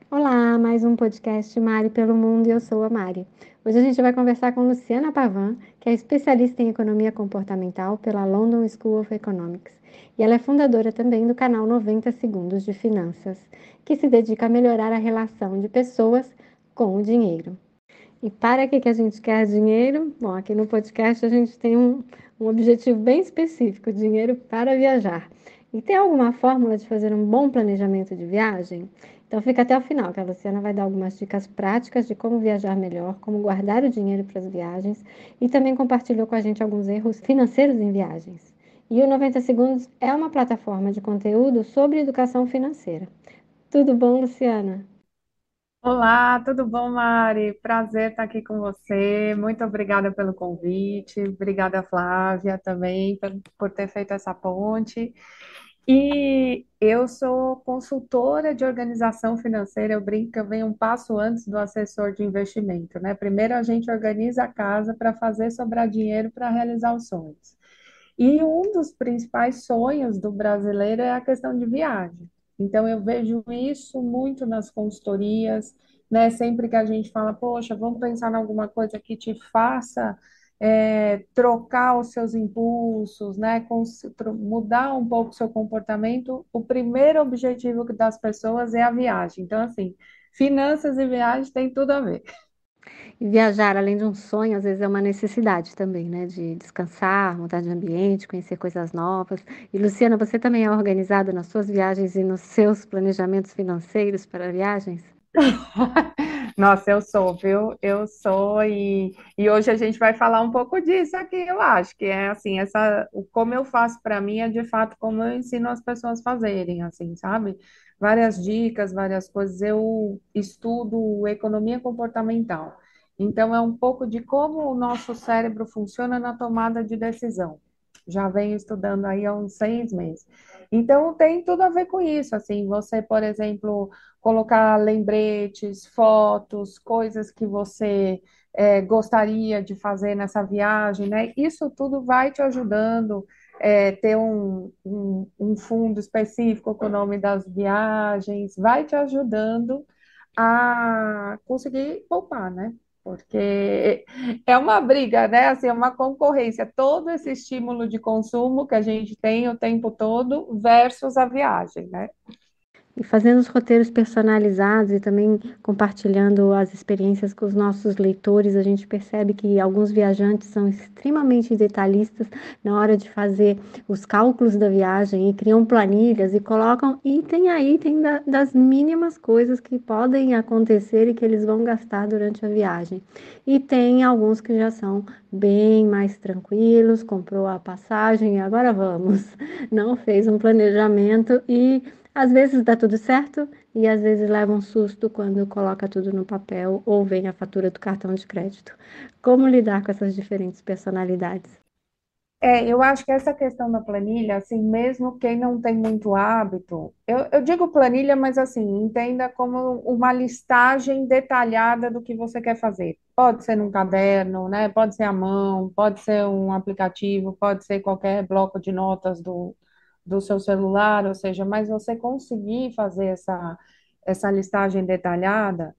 Olá, mais um podcast Mari pelo Mundo e eu sou a Mari. Hoje a gente vai conversar com Luciana Pavan, que é especialista em economia comportamental pela London School of Economics. E ela é fundadora também do canal 90 Segundos de Finanças, que se dedica a melhorar a relação de pessoas com o dinheiro. E para que a gente quer dinheiro? Bom, aqui no podcast a gente tem um objetivo bem específico: dinheiro para viajar. E tem alguma fórmula de fazer um bom planejamento de viagem? Então fica até o final, que a Luciana vai dar algumas dicas práticas de como viajar melhor, como guardar o dinheiro para as viagens e também compartilhou com a gente alguns erros financeiros em viagens. E o 90 Segundos é uma plataforma de conteúdo sobre educação financeira. Tudo bom, Luciana? Olá, tudo bom, Mari? Prazer estar aqui com você. Muito obrigada pelo convite. Obrigada, Flávia, também por ter feito essa ponte. E eu sou consultora de organização financeira. Eu brinco que eu venho um passo antes do assessor de investimento, né? Primeiro a gente organiza a casa para fazer sobrar dinheiro para realizar os sonhos. E um dos principais sonhos do brasileiro é a questão de viagem. Então, eu vejo isso muito nas consultorias, né? Sempre que a gente fala, poxa, vamos pensar em alguma coisa que te faça trocar os seus impulsos, né? Mudar um pouco o seu comportamento. O primeiro objetivo das pessoas é a viagem. Então, assim, finanças e viagem têm tudo a ver. E viajar, além de um sonho, às vezes é uma necessidade também, né? De descansar, mudar de ambiente, conhecer coisas novas. E, Luciana, você também é organizada nas suas viagens e nos seus planejamentos financeiros para viagens? Nossa, eu sou, viu? Eu sou, e hoje a gente vai falar um pouco disso aqui, eu acho, que é assim, como eu faço para mim é de fato como eu ensino as pessoas a fazerem, assim, sabe? Várias dicas, várias coisas. Eu estudo economia comportamental. Então, é um pouco de como o nosso cérebro funciona na tomada de decisão. Já venho estudando aí há uns 6 meses. Então, tem tudo a ver com isso, assim, você, por exemplo, colocar lembretes, fotos, coisas que você gostaria de fazer nessa viagem, né? Isso tudo vai te ajudando ter um fundo específico com o nome das viagens, vai te ajudando a conseguir poupar, né? Porque é uma briga, né? Assim, é uma concorrência. Todo esse estímulo de consumo que a gente tem o tempo todo versus a viagem, né? E fazendo os roteiros personalizados e também compartilhando as experiências com os nossos leitores, a gente percebe que alguns viajantes são extremamente detalhistas na hora de fazer os cálculos da viagem e criam planilhas e colocam item das mínimas coisas que podem acontecer e que eles vão gastar durante a viagem. E tem alguns que já são bem mais tranquilos, comprou a passagem e agora vamos. Não fez um planejamento e às vezes dá tudo certo e às vezes leva um susto quando coloca tudo no papel ou vem a fatura do cartão de crédito. Como lidar com essas diferentes personalidades? Eu acho que essa questão da planilha, assim, mesmo quem não tem muito hábito, eu digo planilha, mas assim, entenda como uma listagem detalhada do que você quer fazer. Pode ser num caderno, né? Pode ser à mão, pode ser um aplicativo, pode ser qualquer bloco de notas do seu celular, ou seja, mas você conseguir fazer essa listagem detalhada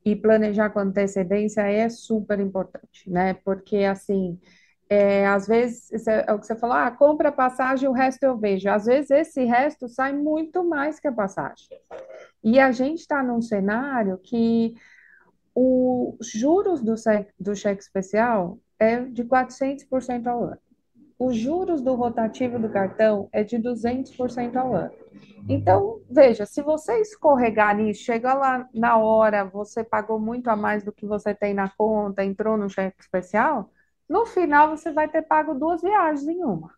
e planejar com antecedência é super importante, né? Porque assim. Às vezes, é o que você falou, compra a passagem, o resto eu vejo. Às vezes, esse resto sai muito mais que a passagem. E a gente está num cenário que os juros do cheque especial é de 400% ao ano. Os juros do rotativo do cartão é de 200% ao ano. Então, veja, se você escorregar nisso, chega lá na hora, você pagou muito a mais do que você tem na conta, entrou no cheque especial, no final você vai ter pago duas viagens em uma,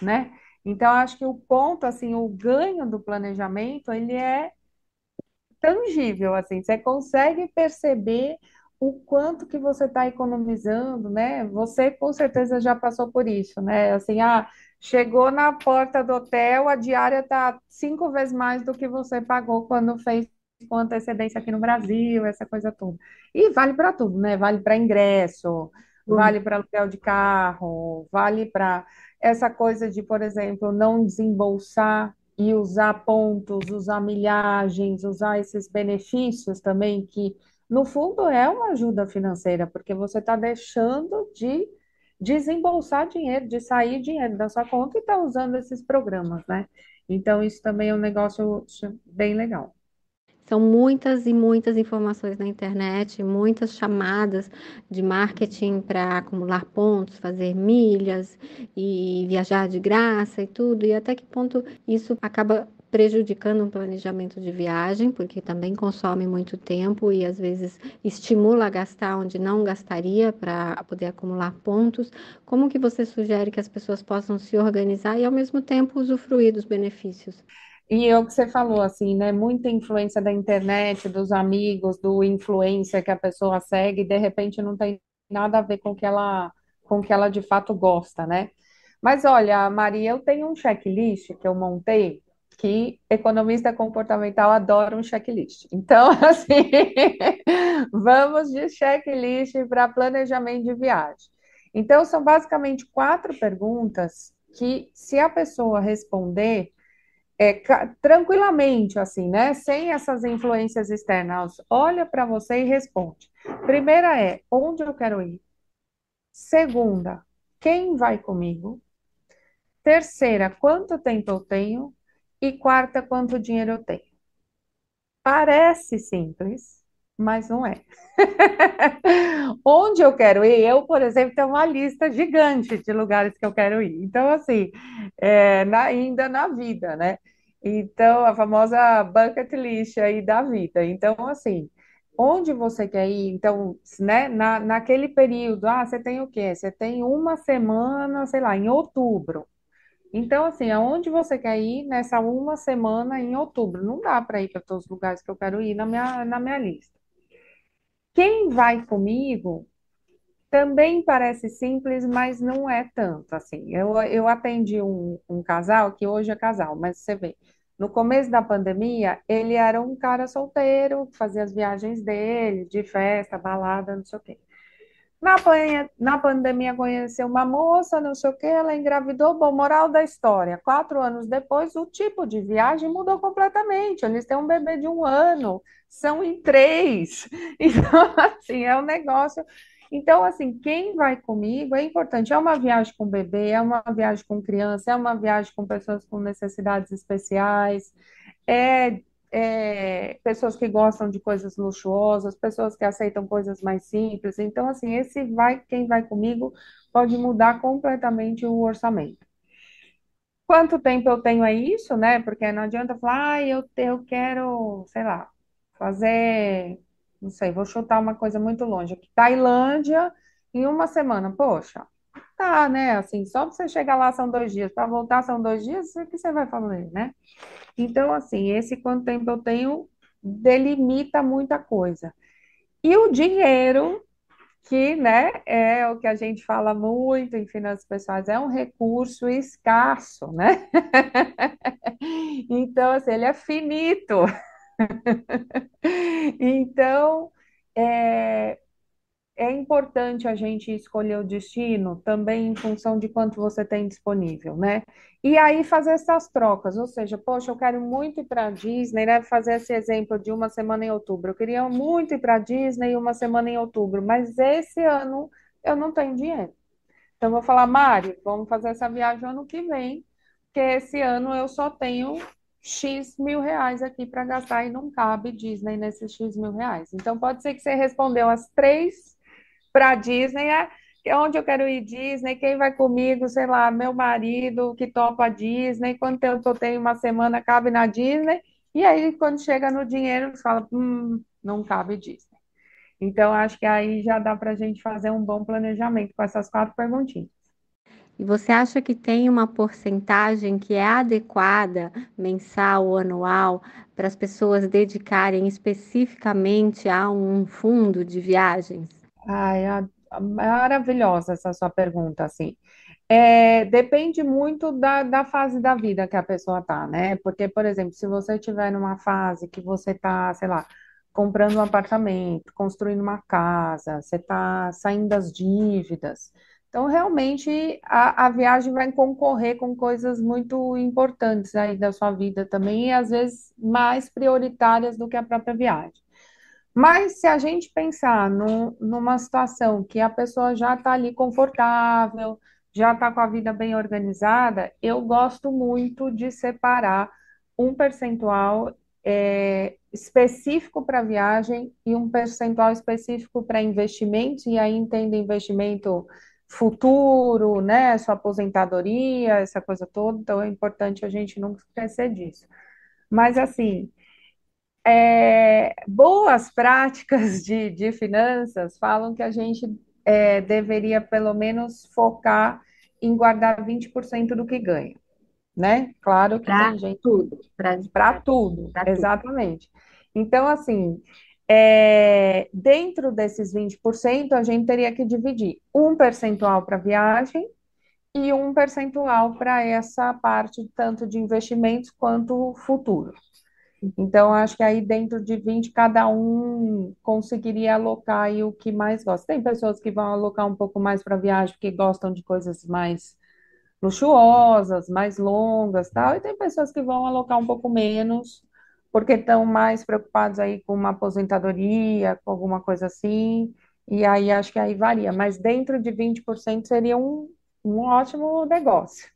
né? Então, acho que o ponto, assim, o ganho do planejamento, ele é tangível, assim, você consegue perceber o quanto que você está economizando, né? Você com certeza já passou por isso, né? Assim, chegou na porta do hotel, a diária está 5 vezes mais do que você pagou quando fez com antecedência aqui no Brasil, essa coisa toda. E vale para tudo, né? Vale para ingresso, vale para aluguel de carro, vale para essa coisa de, por exemplo, não desembolsar. e usar pontos, usar milhagens, usar esses benefícios também, que no fundo é uma ajuda financeira, porque você está deixando de desembolsar dinheiro, de sair dinheiro da sua conta e está usando esses programas, né? Então, isso também é um negócio bem legal. São muitas e muitas informações na internet, muitas chamadas de marketing para acumular pontos, fazer milhas e viajar de graça e tudo. E até que ponto isso acaba prejudicando um planejamento de viagem, porque também consome muito tempo e às vezes estimula a gastar onde não gastaria para poder acumular pontos. Como que você sugere que as pessoas possam se organizar e ao mesmo tempo usufruir dos benefícios? E é o que você falou, assim, né? Muita influência da internet, dos amigos, do influencer que a pessoa segue, e de repente não tem nada a ver com o que ela de fato gosta, né? Mas olha, Maria, eu tenho um checklist que eu montei, que economista comportamental adora um checklist. Então, assim, vamos de checklist para planejamento de viagem. Então, são basicamente 4 perguntas que, se a pessoa responder tranquilamente, assim, né? Sem essas influências externas. Olha para você e responde. Primeira é, onde eu quero ir? Segunda, quem vai comigo? Terceira, quanto tempo eu tenho? E quarta, quanto dinheiro eu tenho? Parece simples, mas não é. Onde eu quero ir? Eu, por exemplo, tenho uma lista gigante de lugares que eu quero ir. Então, assim, ainda na vida, né? Então, a famosa bucket list aí da vida. Então, assim, onde você quer ir? Então, né, naquele período, você tem o quê? Você tem uma semana, sei lá, em outubro. Então, assim, aonde você quer ir nessa uma semana em outubro? Não dá para ir para todos os lugares que eu quero ir na minha lista. Quem vai comigo também parece simples, mas não é tanto assim. Eu atendi um casal, que hoje é casal, mas você vê, no começo da pandemia, ele era um cara solteiro, fazia as viagens dele, de festa, balada, não sei o quê. Na pandemia conheceu uma moça, não sei o que, ela engravidou. Bom, moral da história, 4 anos depois, o tipo de viagem mudou completamente. Eles têm um bebê de 1 ano, são em 3. Então, assim, é um negócio. Então, assim, quem vai comigo é importante. É uma viagem com bebê, é uma viagem com criança, é uma viagem com pessoas com necessidades especiais, é pessoas que gostam de coisas luxuosas, pessoas que aceitam coisas mais simples. Então, assim, quem vai comigo pode mudar completamente o orçamento. Quanto tempo eu tenho é isso, né? Porque não adianta falar, eu quero, sei lá, fazer, não sei, vou chutar uma coisa muito longe aqui. Tailândia em uma semana. Poxa, tá, né? Assim, só para você chegar lá são 2 dias, para voltar são 2 dias, o que você vai fazer, né? Então, assim, esse quanto tempo eu tenho delimita muita coisa. E o dinheiro, que, né, é o que a gente fala muito em finanças pessoais, é um recurso escasso, né? Então, assim, ele é finito. Então, é, é importante a gente escolher o destino também em função de quanto você tem disponível, né? E aí fazer essas trocas, ou seja, poxa, eu quero muito ir para a Disney, né? Fazer esse exemplo de uma semana em outubro. Eu queria muito ir para a Disney uma semana em outubro, mas esse ano eu não tenho dinheiro. Então eu vou falar, Mari, vamos fazer essa viagem ano que vem, porque esse ano eu só tenho X mil reais aqui para gastar e não cabe Disney nesses X mil reais. Então pode ser que você respondeu as três para Disney, que é onde eu quero ir Disney, quem vai comigo, sei lá, meu marido que topa a Disney, quanto tempo eu tenho uma semana cabe na Disney, e aí quando chega no dinheiro, você fala, não cabe Disney. Então, acho que aí já dá para a gente fazer um bom planejamento com essas 4 perguntinhas. E você acha que tem uma porcentagem que é adequada, mensal ou anual, para as pessoas dedicarem especificamente a um fundo de viagens? Ai, maravilhosa essa sua pergunta, assim. Depende muito da fase da vida que a pessoa tá, né? Porque, por exemplo, se você estiver numa fase que você tá, sei lá, comprando um apartamento, construindo uma casa, você tá saindo das dívidas. Então, realmente, a viagem vai concorrer com coisas muito importantes aí da sua vida também, e às vezes mais prioritárias do que a própria viagem. Mas se a gente pensar numa situação que a pessoa já está ali confortável, já está com a vida bem organizada, eu gosto muito de separar um percentual específico para viagem e um percentual específico para investimento, e aí entendo investimento futuro, né, sua aposentadoria, essa coisa toda, então é importante a gente não esquecer disso. Mas assim, boas práticas de finanças falam que a gente deveria pelo menos focar em guardar 20% do que ganha, né? Claro que Para tem gente tudo, para tudo, para tudo. exatamente. Então, assim, dentro desses 20%, a gente teria que dividir um percentual para viagem e um percentual para essa parte, tanto de investimentos quanto futuro. Então, acho que aí dentro de 20 cada um conseguiria alocar aí o que mais gosta. Tem pessoas que vão alocar um pouco mais para viagem, porque gostam de coisas mais luxuosas, mais longas, tal, e tem pessoas que vão alocar um pouco menos, porque estão mais preocupados aí com uma aposentadoria, com alguma coisa assim, e aí acho que aí varia, mas dentro de 20% seria um ótimo negócio.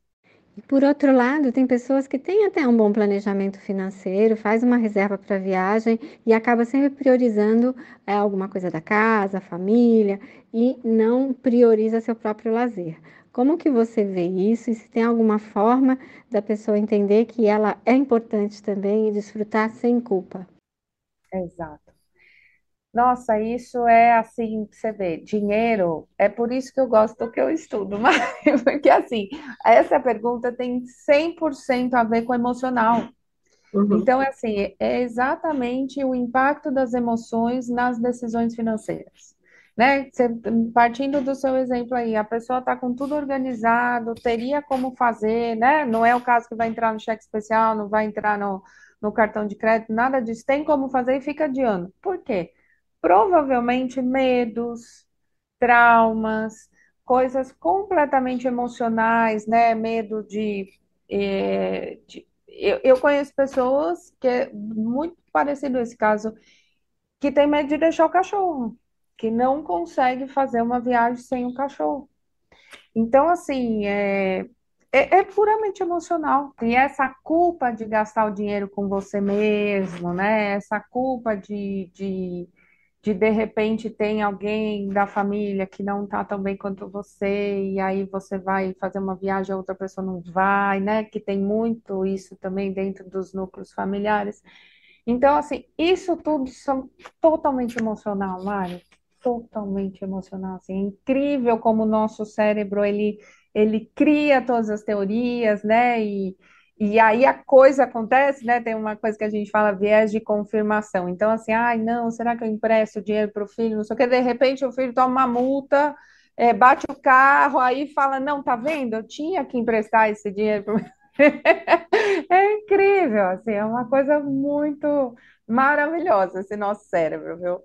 Por outro lado, tem pessoas que têm até um bom planejamento financeiro, faz uma reserva para viagem e acaba sempre priorizando alguma coisa da casa, família e não prioriza seu próprio lazer. Como que você vê isso e se tem alguma forma da pessoa entender que ela é importante também e desfrutar sem culpa? Exato. Nossa, isso é assim, você vê, dinheiro, é por isso que eu gosto do que eu estudo, mas porque assim, essa pergunta tem 100% a ver com o emocional. Uhum. Então, é assim, é exatamente o impacto das emoções nas decisões financeiras. Né? Partindo do seu exemplo aí, a pessoa está com tudo organizado, teria como fazer, né? Não é o caso que vai entrar no cheque especial, não vai entrar no cartão de crédito, nada disso. Tem como fazer e fica adiando. Por quê? Provavelmente medos, traumas, coisas completamente emocionais, né? Medo eu conheço pessoas que é muito parecido esse caso, que tem medo de deixar o cachorro, que não consegue fazer uma viagem sem o cachorro. Então, assim, é puramente emocional. E essa culpa de gastar o dinheiro com você mesmo, né? Essa culpa de repente tem alguém da família que não tá tão bem quanto você, e aí você vai fazer uma viagem, a outra pessoa não vai, né? Que tem muito isso também dentro dos núcleos familiares. Então, assim, isso tudo são totalmente emocional, Mário. Totalmente emocional. Assim, é incrível como o nosso cérebro ele cria todas as teorias, né? E aí a coisa acontece, né? Tem uma coisa que a gente fala viés de confirmação. Então, assim, ai, não, será que eu empresto dinheiro para o filho? Não sei o que, de repente o filho toma uma multa, bate o carro, aí fala, não, tá vendo? Eu tinha que emprestar esse dinheiro pro É incrível, assim, é uma coisa muito maravilhosa esse nosso cérebro, viu?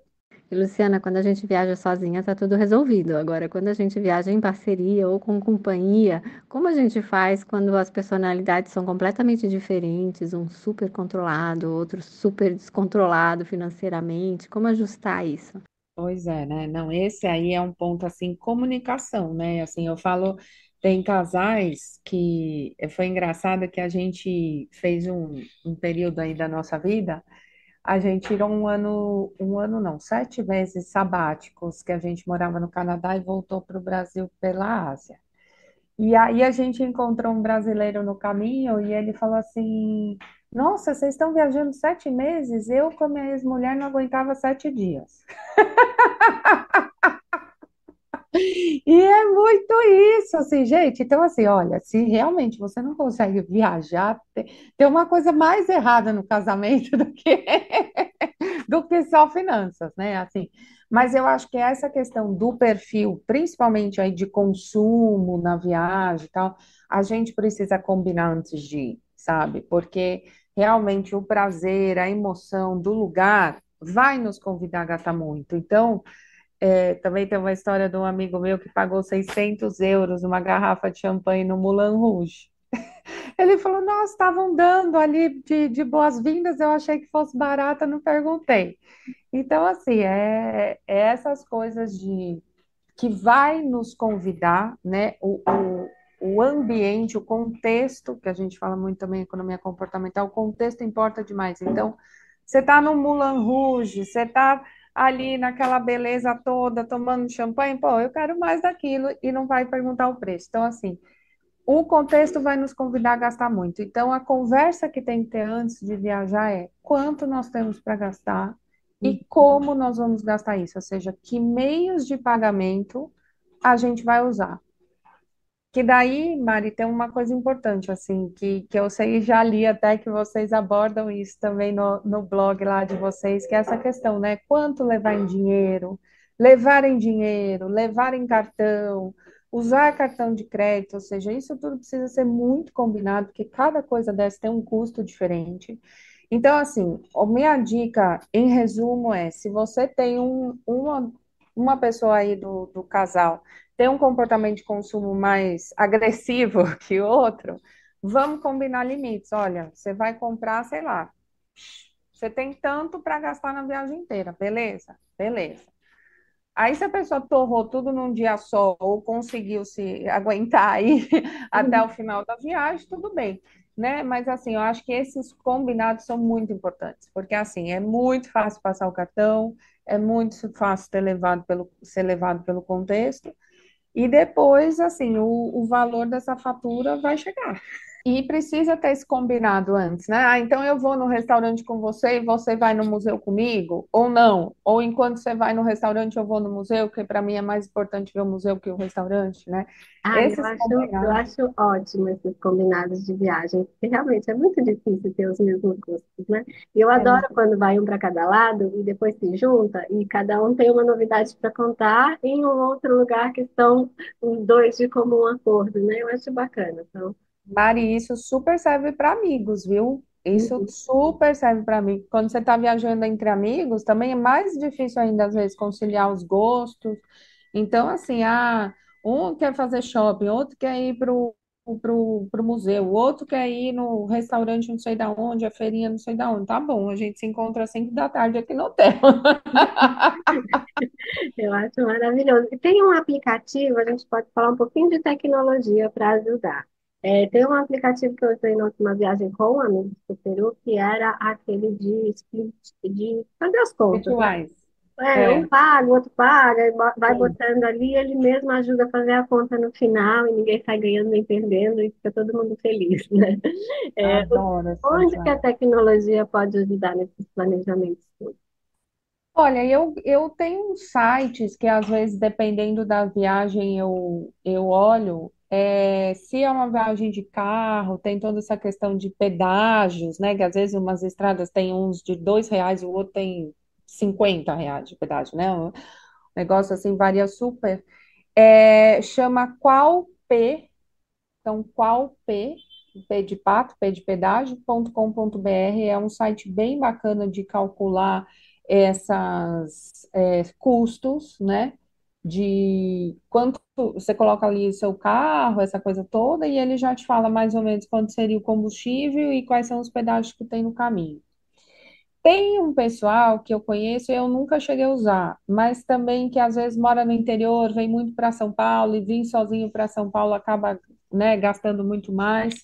E, Luciana, quando a gente viaja sozinha, tá tudo resolvido. Agora, quando a gente viaja em parceria ou com companhia, como a gente faz quando as personalidades são completamente diferentes, um super controlado, outro super descontrolado financeiramente? Como ajustar isso? Pois é, né? Não, esse aí é um ponto assim, comunicação, né? Assim, eu falo, tem casais que foi engraçado que a gente fez um período aí da nossa vida, a gente tirou um ano não, 7 meses sabáticos que a gente morava no Canadá e voltou para o Brasil pela Ásia. E aí a gente encontrou um brasileiro no caminho e ele falou assim: Nossa, vocês estão viajando 7 meses? Eu, com a minha ex-mulher, não aguentava 7 dias. E é muito isso, assim, gente. Então, assim, olha, se realmente você não consegue viajar, tem uma coisa mais errada no casamento do que só finanças, né? Assim, mas eu acho que essa questão do perfil, principalmente aí de consumo na viagem e tal, a gente precisa combinar antes de ir, sabe? Porque realmente o prazer, a emoção do lugar vai nos convidar a gastar muito. Então, Também tem uma história de um amigo meu que pagou 600 euros numa garrafa de champanhe no Moulin Rouge. Ele falou: Nossa, estavam dando ali de boas-vindas, eu achei que fosse barata, não perguntei. Então, assim, é essas coisas de que vai nos convidar, né? O ambiente, o contexto, que a gente fala muito também em economia comportamental, o contexto importa demais. Então, você está no Moulin Rouge, você está ali naquela beleza toda, tomando champanhe, pô, eu quero mais daquilo e não vai perguntar o preço. Então, assim, o contexto vai nos convidar a gastar muito. Então, a conversa que tem que ter antes de viajar é quanto nós temos para gastar e como nós vamos gastar isso, ou seja, que meios de pagamento a gente vai usar. Que daí, Mari, tem uma coisa importante, assim, que eu sei, já li até que vocês abordam isso também no blog lá de vocês, que é essa questão, né? Quanto levar em dinheiro, levar em cartão, usar cartão de crédito, ou seja, isso tudo precisa ser muito combinado, porque cada coisa dessa tem um custo diferente. Então, assim, a minha dica, em resumo, é: se você tem uma pessoa aí do casal tem um comportamento de consumo mais agressivo que o outro, vamos combinar limites. Olha, você vai comprar, sei lá, você tem tanto para gastar na viagem inteira, beleza? Beleza. Aí, se a pessoa torrou tudo num dia só ou conseguiu se aguentar aí até o final da viagem, tudo bem, né? Mas assim, eu acho que esses combinados são muito importantes, porque assim, é muito fácil passar o cartão, é muito fácil ser levado pelo contexto, e depois, assim, o valor dessa fatura vai chegar. E precisa ter esse combinado antes, né? Ah, então eu vou no restaurante com você e você vai no museu comigo? Ou não? Ou enquanto você vai no restaurante, eu vou no museu, porque para mim é mais importante ver o museu que o restaurante, né? Ah, Esses eu combinados. acho ótimo esses combinados de viagem, porque realmente é muito difícil ter os mesmos gostos, né? E eu É adoro muito... quando vai um para cada lado e depois se junta e cada um tem uma novidade para contar em um outro lugar que estão os dois de comum acordo, né? Eu acho bacana. Então, Mari, isso super serve para amigos, viu? Isso uhum. super serve para mim. Quando você está viajando entre amigos, também é mais difícil ainda, às vezes, conciliar os gostos. Então, assim, um quer fazer shopping, outro quer ir pro museu, o outro quer ir no restaurante não sei da onde, a feirinha não sei da onde. Tá bom, a gente se encontra às 5 da tarde aqui no hotel. Eu acho maravilhoso. E tem um aplicativo, a gente pode falar um pouquinho de tecnologia para ajudar. Tem um aplicativo que eu usei na última viagem com amigos do Peru, que era aquele de split, de fazer as contas, né? Virtuais. Um É, paga, o outro paga, e vai sim, botando ali, ele mesmo ajuda a fazer a conta no final, e ninguém sai ganhando nem perdendo, e fica todo mundo feliz, né? É, adoro esse onde que a virtual. tecnologia pode ajudar nesses planejamentos? Olha, eu tenho uns sites que às vezes, dependendo da viagem, eu olho. Se é uma viagem de carro, tem toda essa questão de pedágios, né? Que às vezes umas estradas têm uns de R$ 2, o outro tem R$ 50 de pedágio, né? O negócio assim varia super. Chama Qualp, então Qualp, P de pato, P de pedágio.com.br, é um site bem bacana de calcular essas custos, né? De quanto você coloca ali o seu carro, essa coisa toda, e ele já te fala mais ou menos quanto seria o combustível e quais são os pedágios que tem no caminho. Tem um pessoal que eu conheço, eu nunca cheguei a usar, mas também que às vezes mora no interior, vem muito para São Paulo e vir sozinho para São Paulo acaba, né, gastando muito mais.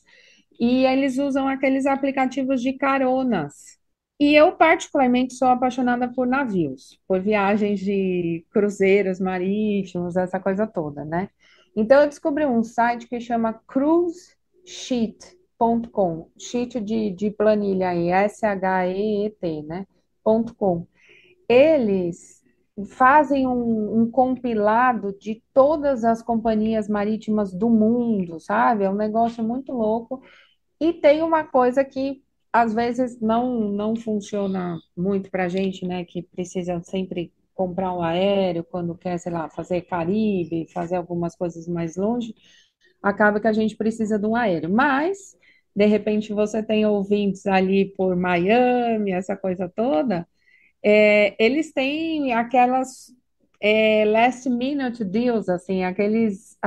E eles usam aqueles aplicativos de caronas. E eu, particularmente, sou apaixonada por navios, por viagens de cruzeiros marítimos, essa coisa toda, né? Então, eu descobri um site que chama cruisesheet.com, sheet de planilha aí, SHEET, né? .com. Eles fazem um compilado de todas as companhias marítimas do mundo, sabe? É um negócio muito louco. E tem uma coisa que às vezes não funciona muito para a gente, né? Que precisa sempre comprar um aéreo quando quer, sei lá, fazer Caribe, fazer algumas coisas mais longe, acaba que a gente precisa de um aéreo. Mas, de repente, você tem ouvintes ali por Miami, essa coisa toda, eles têm aquelas last minute deals, assim, aqueles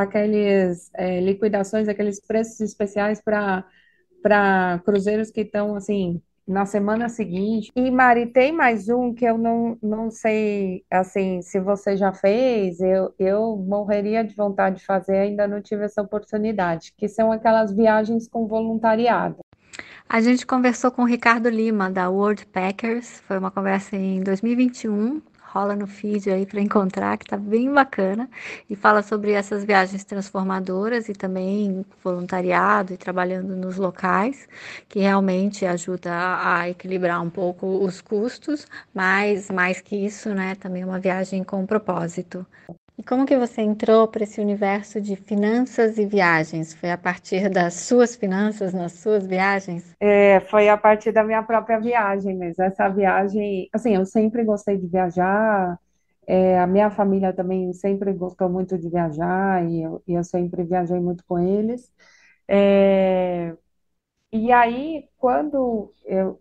liquidações, aqueles preços especiais para cruzeiros que estão assim na semana seguinte. E Mari, tem mais um que eu não sei assim se você já fez, eu morreria de vontade de fazer, ainda não tive essa oportunidade, que são aquelas viagens com voluntariado. A gente conversou com o Ricardo Lima, da World Packers. Foi uma conversa em 2021. Rola no feed aí para encontrar, que tá bem bacana. E fala sobre essas viagens transformadoras e também voluntariado e trabalhando nos locais, que realmente ajuda a equilibrar um pouco os custos, mas mais que isso, né, também é uma viagem com propósito. E como que você entrou para esse universo de finanças e viagens? Foi a partir das suas finanças nas suas viagens? Foi a partir da minha própria viagem mesmo. Essa viagem, assim, eu sempre gostei de viajar, a minha família também sempre gostou muito de viajar e eu sempre viajei muito com eles. É, e aí, quando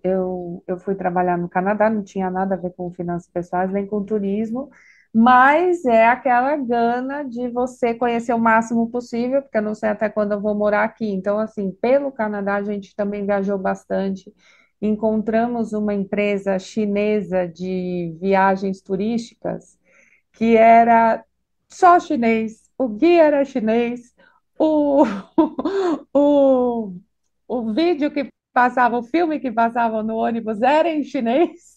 eu fui trabalhar no Canadá, não tinha nada a ver com finanças pessoais, nem com turismo, mas é aquela gana de você conhecer o máximo possível, porque eu não sei até quando eu vou morar aqui. Então, assim, pelo Canadá, a gente também viajou bastante. Encontramos uma empresa chinesa de viagens turísticas que era só chinês, o guia era chinês, o, o, o vídeo que passava, o filme que passava no ônibus era em chinês.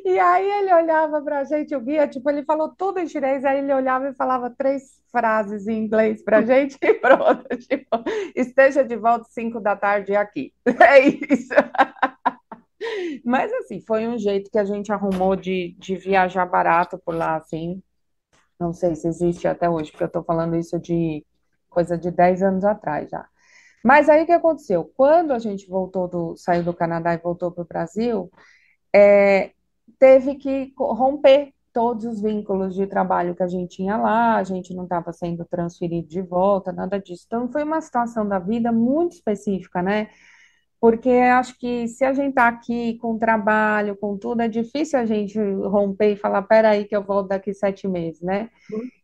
E aí ele olhava para a gente, o guia, tipo, ele falou tudo em chinês, aí ele olhava e falava três frases em inglês para a gente e pronto, tipo, esteja de volta 5 da tarde aqui. É isso. Mas assim, foi um jeito que a gente arrumou de viajar barato por lá, assim. Não sei se existe até hoje, porque eu estou falando isso de coisa de 10 anos atrás já. Mas aí o que aconteceu? Quando a gente saiu do Canadá e voltou para o Brasil, é, teve que romper todos os vínculos de trabalho que a gente tinha lá, a gente não estava sendo transferido de volta, nada disso. Então foi uma situação da vida muito específica, né? Porque acho que se a gente está aqui com trabalho, com tudo, é difícil a gente romper e falar, peraí, que eu volto daqui 7 meses, né?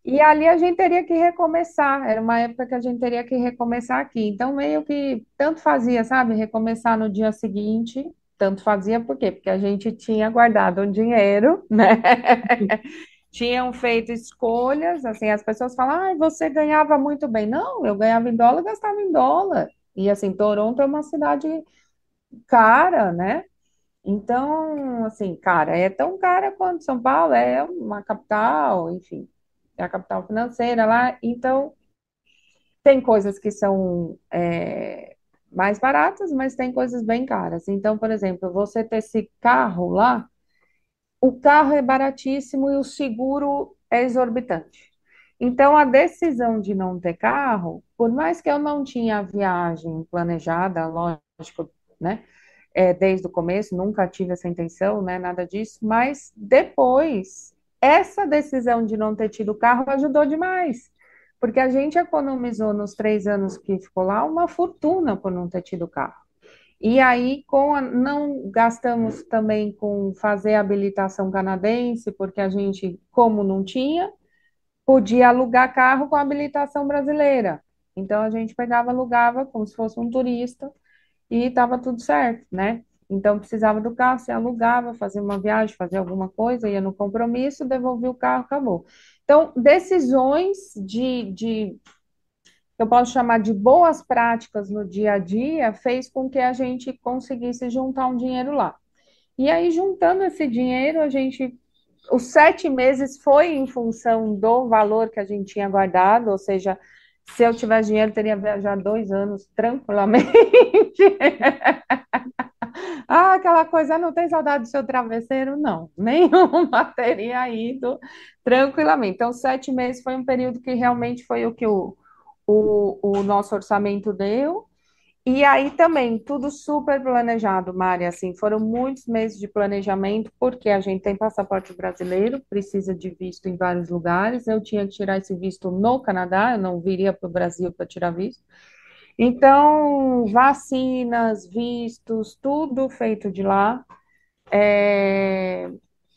E ali a gente teria que recomeçar, era uma época que a gente teria que recomeçar aqui. Então, meio que tanto fazia, sabe? Recomeçar no dia seguinte, tanto fazia, por quê? Porque a gente tinha guardado um dinheiro, né? Tinham feito escolhas, assim, as pessoas falam, ah, você ganhava muito bem. Não, eu ganhava em dólar, gastava em dólar. E assim, Toronto é uma cidade cara, né? Então, assim, cara, é tão cara quanto São Paulo, é uma capital, enfim, é a capital financeira lá. Então, tem coisas que são mais baratas, mas tem coisas bem caras. Então, por exemplo, você ter esse carro lá, o carro é baratíssimo e o seguro é exorbitante. Então, a decisão de não ter carro, por mais que eu não tinha a viagem planejada, lógico, né? Desde o começo, nunca tive essa intenção, né? Nada disso, mas depois, essa decisão de não ter tido carro ajudou demais. Porque a gente economizou nos 3 anos que ficou lá uma fortuna por não ter tido carro. E aí, não gastamos também com fazer habilitação canadense, porque a gente, como não tinha, podia alugar carro com habilitação brasileira. Então, a gente pegava, alugava como se fosse um turista e estava tudo certo, né? Então, precisava do carro, você alugava, fazia uma viagem, fazia alguma coisa, ia no compromisso, devolvia o carro, acabou. Então, decisões eu posso chamar de boas práticas no dia a dia, fez com que a gente conseguisse juntar um dinheiro lá. E aí, juntando esse dinheiro, os 7 meses foi em função do valor que a gente tinha guardado, ou seja, se eu tivesse dinheiro, teria viajado 2 anos tranquilamente. Ah, aquela coisa, não tem saudade do seu travesseiro? Não, nenhuma teria ido tranquilamente. Então, 7 meses foi um período que realmente foi o que o nosso orçamento deu. E aí também, tudo super planejado, Mari, assim, foram muitos meses de planejamento, porque a gente tem passaporte brasileiro, precisa de visto em vários lugares, eu tinha que tirar esse visto no Canadá, eu não viria para o Brasil para tirar visto. Então, vacinas, vistos, tudo feito de lá. É,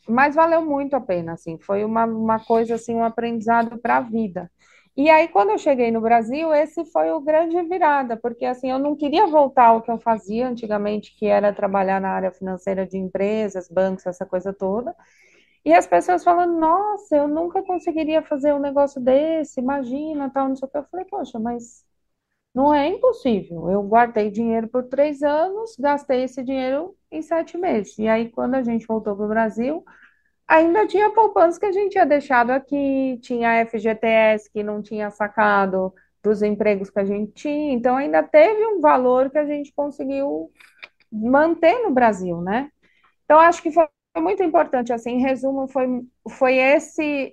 mas valeu muito a pena, assim, foi uma coisa, assim, um aprendizado para a vida. E aí, quando eu cheguei no Brasil, esse foi o grande virada, porque, assim, eu não queria voltar ao que eu fazia antigamente, que era trabalhar na área financeira de empresas, bancos, essa coisa toda, e as pessoas falando, nossa, eu nunca conseguiria fazer um negócio desse, imagina, tal, não sei o que. Eu falei, poxa, mas não é impossível. Eu guardei dinheiro por 3 anos, gastei esse dinheiro em 7 meses. E aí, quando a gente voltou para o Brasil, ainda tinha poupança que a gente tinha deixado aqui, tinha FGTS que não tinha sacado dos empregos que a gente tinha, então ainda teve um valor que a gente conseguiu manter no Brasil, né? Então acho que foi muito importante, assim, em resumo, foi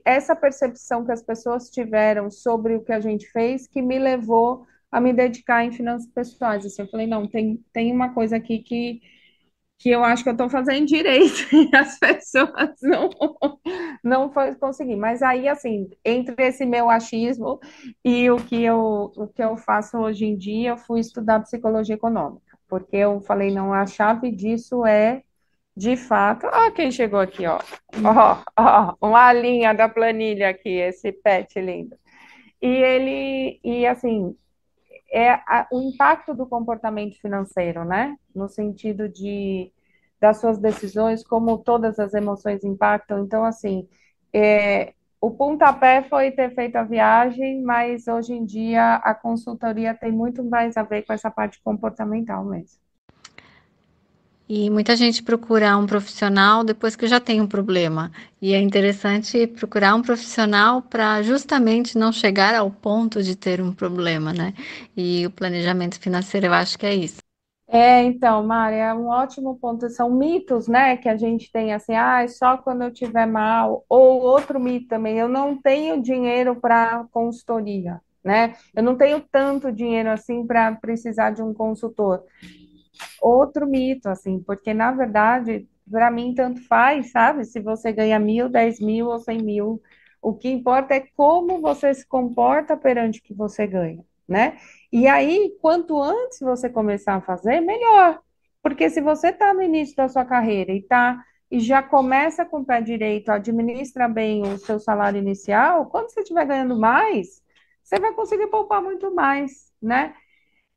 essa percepção que as pessoas tiveram sobre o que a gente fez que me levou a me dedicar em finanças pessoais. Assim, eu falei, não, tem uma coisa aqui que eu acho que eu estou fazendo direito e as pessoas não foi conseguir. Mas aí, assim, entre esse meu achismo e o que eu faço hoje em dia, eu fui estudar psicologia econômica, porque eu falei, não, a chave disso é, de fato, ó, quem chegou aqui, ó, uma linha da planilha aqui, esse pet lindo. E assim, o impacto do comportamento financeiro, né? No sentido das suas decisões, como todas as emoções impactam. Então, assim, o pontapé foi ter feito a viagem, mas hoje em dia a consultoria tem muito mais a ver com essa parte comportamental mesmo. E muita gente procura um profissional depois que já tem um problema. E é interessante procurar um profissional para justamente não chegar ao ponto de ter um problema, né? E o planejamento financeiro, eu acho que é isso. Então, Mari, é um ótimo ponto. São mitos, né, que a gente tem assim, só quando eu tiver mal. Ou outro mito também, eu não tenho dinheiro para consultoria, né? Eu não tenho tanto dinheiro assim para precisar de um consultor. Outro mito, assim, porque na verdade, para mim, tanto faz, sabe? Se você ganha 1.000, 10.000 ou 100.000, o que importa é como você se comporta perante o que você ganha, né? E aí, quanto antes você começar a fazer, melhor. Porque se você está no início da sua carreira e já começa com o pé direito, administra bem o seu salário inicial, quando você estiver ganhando mais, você vai conseguir poupar muito mais, né?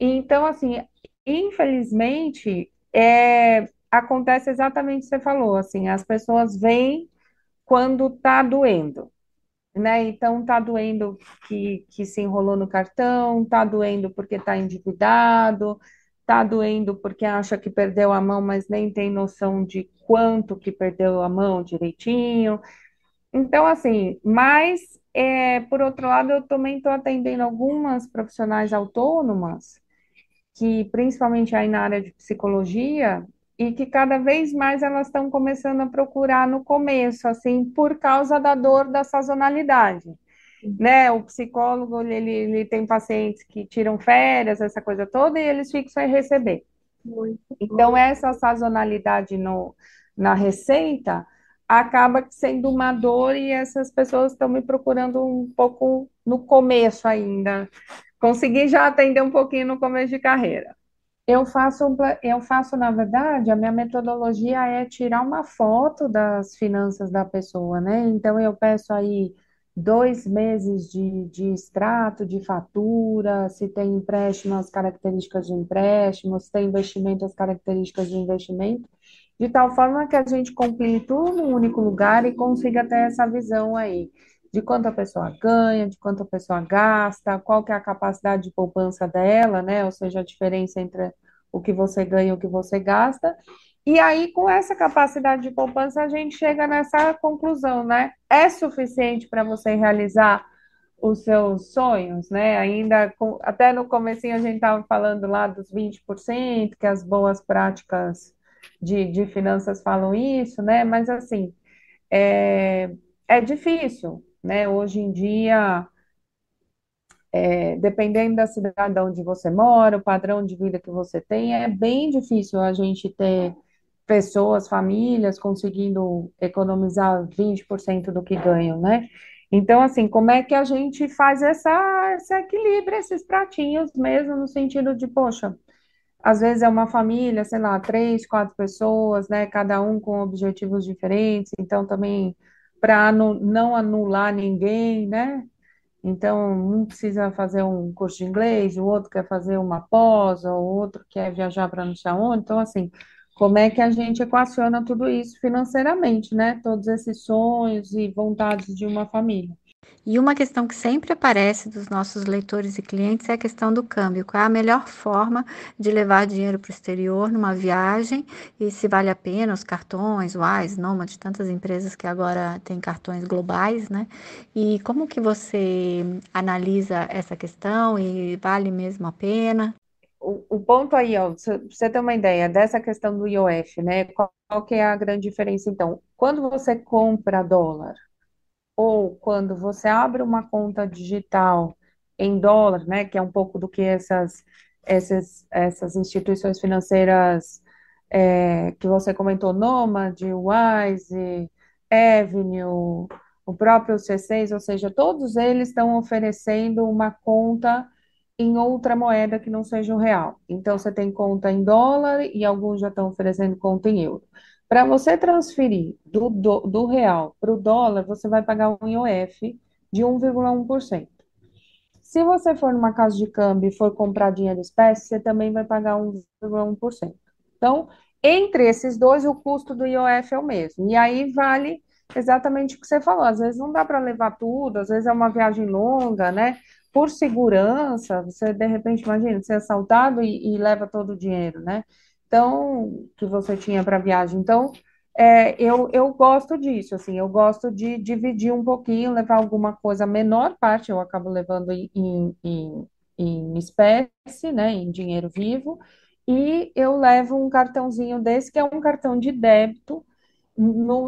Então, assim, infelizmente, acontece exatamente o que você falou, assim, as pessoas veem quando tá doendo, né? Então, tá doendo que se enrolou no cartão, tá doendo porque tá endividado, tá doendo porque acha que perdeu a mão, mas nem tem noção de quanto que perdeu a mão direitinho. Então, assim, mas, por outro lado, eu também estou atendendo algumas profissionais autônomas que principalmente aí na área de psicologia, e que cada vez mais elas estão começando a procurar no começo, assim, por causa da dor da sazonalidade, né? O psicólogo, ele tem pacientes que tiram férias, essa coisa toda, e eles ficam sem receber. Então, essa sazonalidade na receita acaba sendo uma dor e essas pessoas estão me procurando um pouco no começo ainda. Consegui já atender um pouquinho no começo de carreira. Eu faço, na verdade, a minha metodologia é tirar uma foto das finanças da pessoa, né? Então, eu peço aí 2 meses de extrato, de fatura, se tem empréstimo, as características de empréstimo, se tem investimento, as características de investimento, de tal forma que a gente compile tudo num único lugar e consiga ter essa visão aí de quanto a pessoa ganha, de quanto a pessoa gasta, qual que é a capacidade de poupança dela, né? Ou seja, a diferença entre o que você ganha e o que você gasta. E aí, com essa capacidade de poupança, a gente chega nessa conclusão, né? É suficiente para você realizar os seus sonhos, né? Até no comecinho a gente estava falando lá dos 20%, que as boas práticas de finanças falam isso, né? Mas assim, é, é difícil, né? Hoje em dia, dependendo da cidade onde você mora, o padrão de vida que você tem, é bem difícil a gente ter pessoas, famílias conseguindo economizar 20% do que ganham, né? Então, assim, como é que a gente faz esse equilíbrio, esses pratinhos mesmo, no sentido de, poxa, Às vezes é uma família, sei lá, três, quatro pessoas, né? Cada um com objetivos diferentes, então também para não anular ninguém, né? Então, um precisa fazer um curso de inglês, o outro quer fazer uma pós, o outro quer viajar para não sei aonde. Então, assim, como é que a gente equaciona tudo isso financeiramente, né? Todos esses sonhos e vontades de uma família. E uma questão que sempre aparece dos nossos leitores e clientes é a questão do câmbio. Qual é a melhor forma de levar dinheiro para o exterior numa viagem e se vale a pena os cartões, Wise, Nomad, tantas empresas que agora têm cartões globais, né? E como que você analisa essa questão e vale mesmo a pena? O ponto aí, ó, pra você ter uma ideia dessa questão do IOF, né? Qual que é a grande diferença, então? Quando você compra dólar, ou quando você abre uma conta digital em dólar, né, que é um pouco do que essas instituições financeiras que você comentou, Nomad, Wise, Avenue, o próprio C6, ou seja, todos eles estão oferecendo uma conta em outra moeda que não seja o real. Então, você tem conta em dólar e alguns já estão oferecendo conta em euro. Para você transferir do real para o dólar, você vai pagar um IOF de 1,1%. Se você for numa casa de câmbio e for comprar dinheiro espécie, você também vai pagar 1,1%. Então, entre esses dois, o custo do IOF é o mesmo. E aí vale exatamente o que você falou. Às vezes não dá para levar tudo, às vezes é uma viagem longa, né? Por segurança, você de repente, imagina, ser assaltado e leva todo o dinheiro, né? Então, que você tinha para viagem. Então, eu gosto disso, assim, eu gosto de dividir um pouquinho, levar alguma coisa, a menor parte eu acabo levando em espécie, né, em dinheiro vivo, e eu levo um cartãozinho desse, que é um cartão de débito,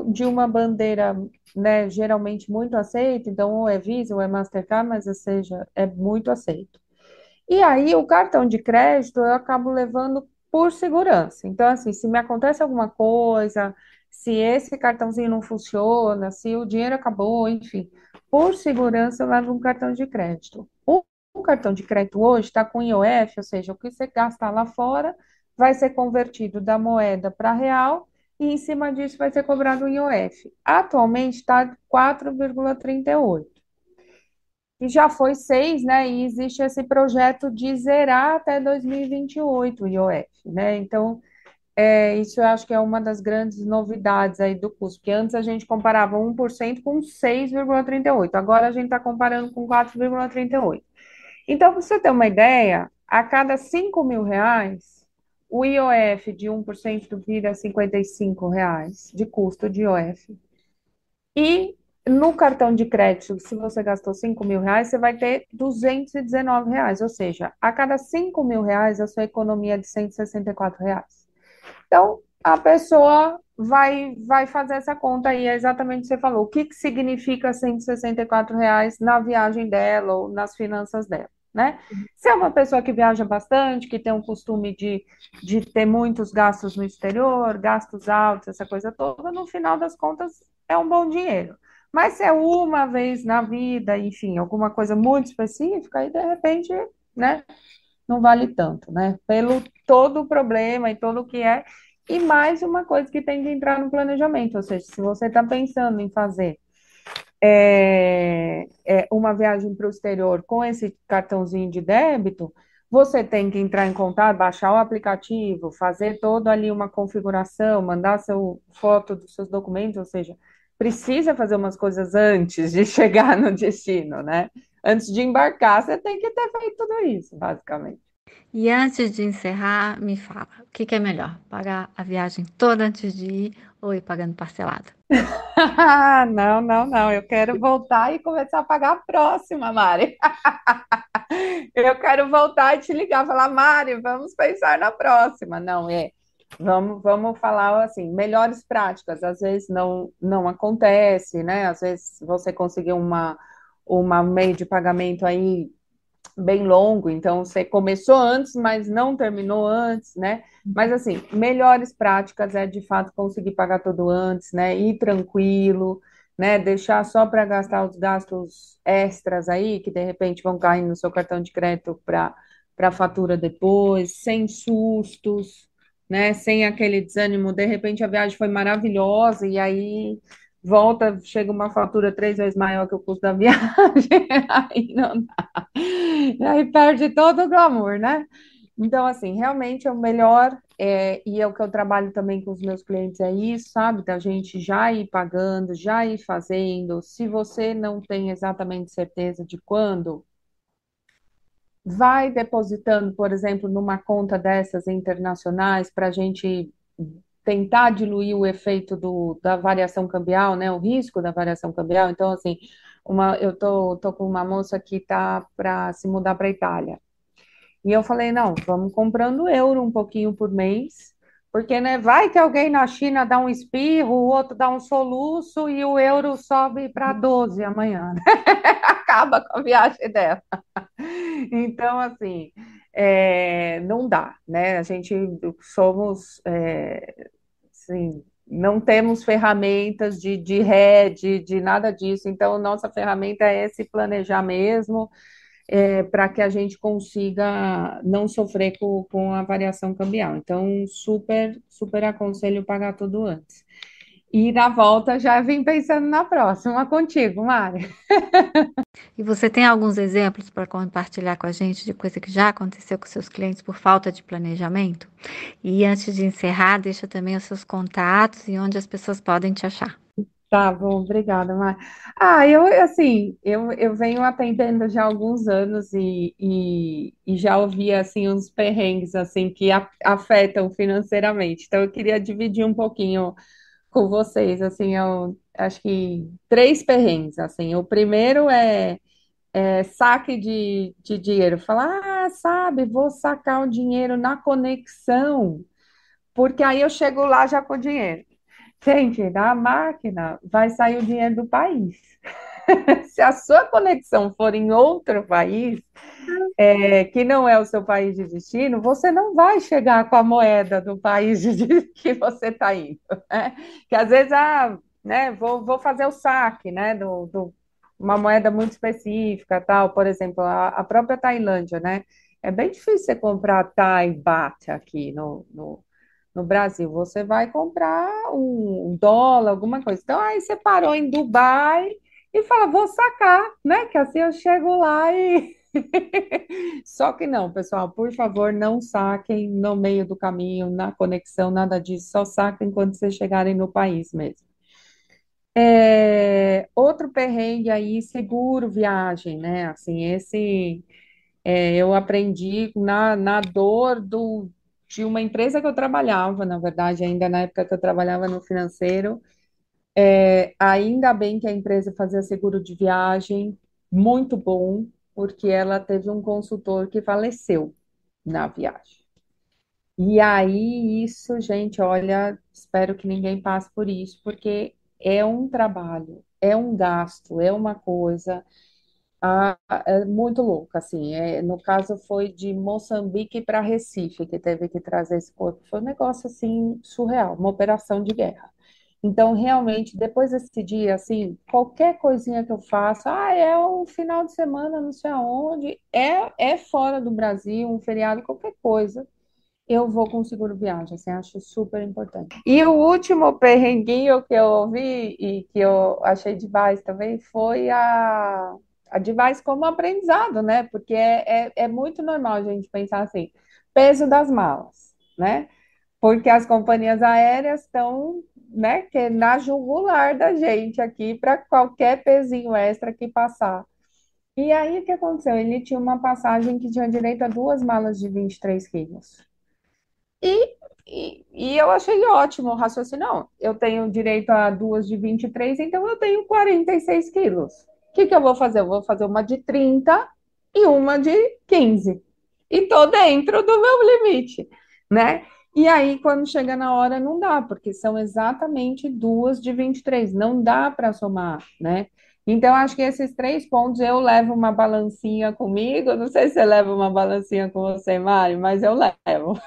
de uma bandeira, né, geralmente muito aceita, então ou é Visa ou é Mastercard, mas ou seja, é muito aceito. E aí, o cartão de crédito eu acabo levando por segurança. Então, assim, se me acontece alguma coisa, se esse cartãozinho não funciona, se o dinheiro acabou, enfim, por segurança eu levo um cartão de crédito. O cartão de crédito hoje está com IOF, ou seja, o que você gastar lá fora vai ser convertido da moeda para real e em cima disso vai ser cobrado o IOF. Atualmente está 4,38 e já foi 6, né? E existe esse projeto de zerar até 2028 o IOF, né? Então, isso eu acho que é uma das grandes novidades aí do custo, porque antes a gente comparava 1% com 6,38, agora a gente está comparando com 4,38. Então, para você ter uma ideia, a cada R$ 5.000, o IOF de 1% vira R$ 55 de custo de IOF. E no cartão de crédito, se você gastou R$ 5.000, você vai ter R$ 219, ou seja, a cada R$ 5.000, a sua economia é de R$ 164. Então, a pessoa vai fazer essa conta aí, é exatamente o que você falou. O que, que significa R$ 164 na viagem dela ou nas finanças dela, né? Se é uma pessoa que viaja bastante, que tem um costume de ter muitos gastos no exterior, gastos altos, essa coisa toda, no final das contas é um bom dinheiro. Mas se é uma vez na vida, enfim, alguma coisa muito específica, aí de repente, né, não vale tanto, né? Pelo todo o problema e todo o que é. E mais uma coisa que tem que entrar no planejamento, ou seja, se você está pensando em fazer uma viagem para o exterior com esse cartãozinho de débito, você tem que entrar em contato, baixar o aplicativo, fazer toda ali uma configuração, mandar seu foto dos seus documentos, ou seja, precisa fazer umas coisas antes de chegar no destino, né? Antes de embarcar, você tem que ter feito tudo isso, basicamente. E antes de encerrar, me fala, o que que é melhor? Pagar a viagem toda antes de ir ou ir pagando parcelado? Não, não, não. Eu quero voltar e começar a pagar a próxima, Mari. Eu quero voltar e te ligar, falar, Mari, vamos pensar na próxima. Não, vamos falar assim, melhores práticas. Às vezes não acontece, né? Às vezes você conseguiu uma meio de pagamento aí bem longo, então você começou antes, mas não terminou antes, né? Mas assim, melhores práticas é de fato conseguir pagar tudo antes, né? Ir tranquilo, né? Deixar só para gastar os gastos extras aí, que de repente vão cair no seu cartão de crédito para a fatura depois, sem sustos, né? Sem aquele desânimo. De repente a viagem foi maravilhosa e aí volta, chega uma fatura 3 vezes maior que o custo da viagem, aí não dá. E aí perde todo o glamour, né? Então, assim, realmente é o melhor, e é o que eu trabalho também com os meus clientes, é isso, sabe? Da gente já ir pagando, já ir fazendo. Se você não tem exatamente certeza de quando, vai depositando, por exemplo, numa conta dessas internacionais para a gente tentar diluir o efeito da variação cambial, né? O risco da variação cambial. Então, assim, eu tô com uma moça que tá para se mudar para a Itália. E eu falei, não, vamos comprando euro um pouquinho por mês, porque, né, vai que alguém na China dá um espirro, o outro dá um soluço e o euro sobe para 12 amanhã, né? Acaba com a viagem dela. Então, assim, não dá, né? A gente somos, assim, não temos ferramentas de hedge, de nada disso, então nossa ferramenta é se planejar mesmo, para que a gente consiga não sofrer com a variação cambial. Então, super, super aconselho pagar tudo antes. E na volta já vim pensando na próxima contigo, Mari. E você tem alguns exemplos para compartilhar com a gente de coisa que já aconteceu com seus clientes por falta de planejamento? E antes de encerrar, deixa também os seus contatos e onde as pessoas podem te achar. Tá bom, obrigada, Mari. Eu, assim, eu venho atendendo já há alguns anos e já ouvi, assim, uns perrengues, assim, que afetam financeiramente. Então, eu queria dividir um pouquinho com vocês, assim, eu acho que três perrengues, assim. O primeiro é saque de dinheiro. Falar, sabe, vou sacar o dinheiro na conexão, porque aí eu chego lá já com o dinheiro. Gente, na máquina vai sair o dinheiro do país. Se a sua conexão for em outro país, que não é o seu país de destino, você não vai chegar com a moeda do país que você está indo, né? Que às vezes, né, vou fazer o saque, né, uma moeda muito específica, tal, por exemplo, a própria Tailândia, né? É bem difícil você comprar Thai Baht aqui no Brasil. Você vai comprar um dólar, alguma coisa. Então, aí você parou em Dubai e fala, vou sacar, né? Que assim eu chego lá e só que não, pessoal, por favor, não saquem no meio do caminho, na conexão, nada disso, só saquem quando vocês chegarem no país mesmo. Outro perrengue aí, seguro viagem, né? Assim, eu aprendi na dor de uma empresa que eu trabalhava, na verdade, ainda na época que eu trabalhava no financeiro. Ainda bem que a empresa fazia seguro de viagem, muito bom, porque ela teve um consultor que faleceu na viagem. E aí, isso, gente, olha, espero que ninguém passe por isso, porque é um trabalho, é um gasto, é uma coisa é muito louca, assim. No caso, foi de Moçambique para Recife, que teve que trazer esse corpo. Foi um negócio, assim, surreal, uma operação de guerra. Então, realmente, depois desse dia, assim, qualquer coisinha que eu faça, é um final de semana, não sei aonde, é fora do Brasil, um feriado, qualquer coisa, eu vou com seguro viagem, assim, acho super importante. E o último perrenguinho que eu ouvi e que eu achei demais também foi a demais como aprendizado, né? Porque é muito normal a gente pensar assim, peso das malas, né? Porque as companhias aéreas estão, né, que na jugular da gente aqui para qualquer pezinho extra que passar. E aí o que aconteceu? Ele tinha uma passagem que tinha direito a duas malas de 23 quilos. E eu achei ótimo o raciocínio. Não, eu tenho direito a duas de 23, então eu tenho 46 quilos. O que eu vou fazer? Eu vou fazer uma de 30 e uma de 15. E tô dentro do meu limite, né? E aí, quando chega na hora, não dá, porque são exatamente duas de 23. Não dá para somar, né? Então, acho que esses três pontos eu levo uma balancinha comigo. Não sei se você leva uma balancinha com você, Mari, mas eu levo.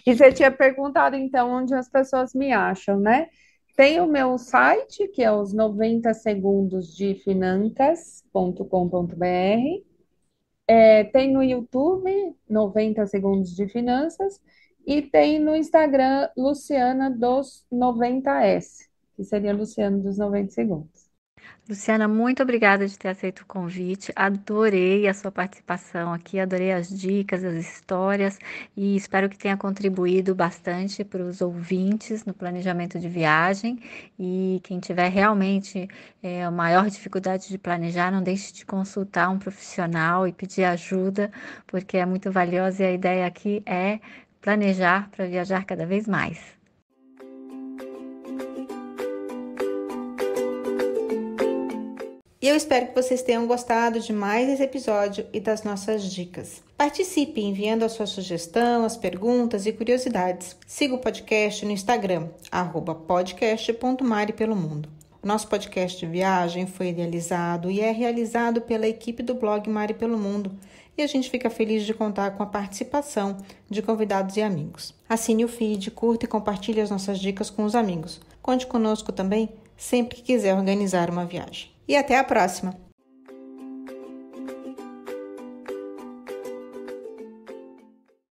E você tinha perguntado, então, onde as pessoas me acham, né? Tem o meu site, que é os 90 segundos de financas.com.br, Tem no YouTube, 90 Segundos de Finanças, e tem no Instagram, Luciana dos 90S, que seria Luciana dos 90 Segundos. Luciana, muito obrigada de ter aceito o convite. Adorei a sua participação aqui, adorei as dicas, as histórias e espero que tenha contribuído bastante para os ouvintes no planejamento de viagem. E quem tiver realmente a maior dificuldade de planejar, não deixe de consultar um profissional e pedir ajuda, porque é muito valiosa e a ideia aqui é planejar para viajar cada vez mais. E eu espero que vocês tenham gostado de mais esse episódio e das nossas dicas. Participe enviando a sua sugestão, as perguntas e curiosidades. Siga o podcast no Instagram, @podcast.maripelomundo. O nosso podcast de viagem foi idealizado e é realizado pela equipe do blog Mari pelo Mundo e a gente fica feliz de contar com a participação de convidados e amigos. Assine o feed, curta e compartilhe as nossas dicas com os amigos. Conte conosco também sempre que quiser organizar uma viagem. E até a próxima!